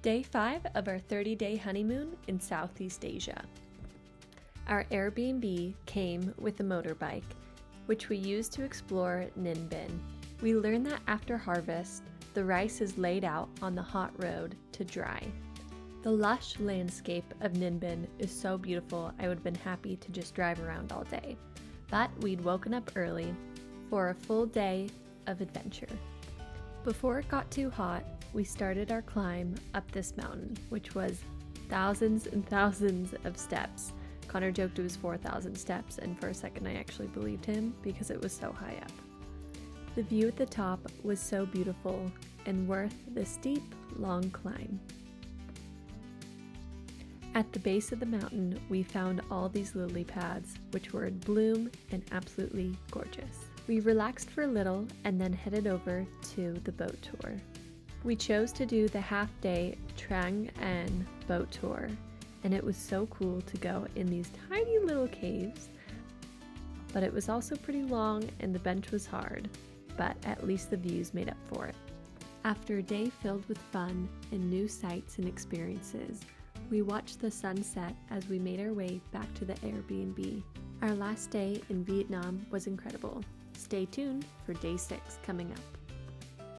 Day 5 of our 30-day honeymoon in Southeast Asia. Our Airbnb came with a motorbike, which we used to explore Ninh Bình. We learned that after harvest, the rice is laid out on the hot road to dry. The lush landscape of Ninh Bình is so beautiful, I would have been happy to just drive around all day. But we'd woken up early for a full day of adventure. Before it got too hot, we started our climb up this mountain, which was thousands and thousands of steps. Connor joked it was 4,000 steps, and for a second I actually believed him because it was so high up. The view at the top was so beautiful and worth the steep, long climb. At the base of the mountain, we found all these lily pads, which were in bloom and absolutely gorgeous. We relaxed for a little and then headed over to the boat tour. We chose to do the half-day Trang An boat tour, and it was so cool to go in these tiny little caves. But it was also pretty long and the bench was hard, but at least the views made up for it. After a day filled with fun and new sights and experiences, we watched the sunset as we made our way back to the Airbnb. Our last day in Vietnam was incredible. Stay tuned for day 6 coming up.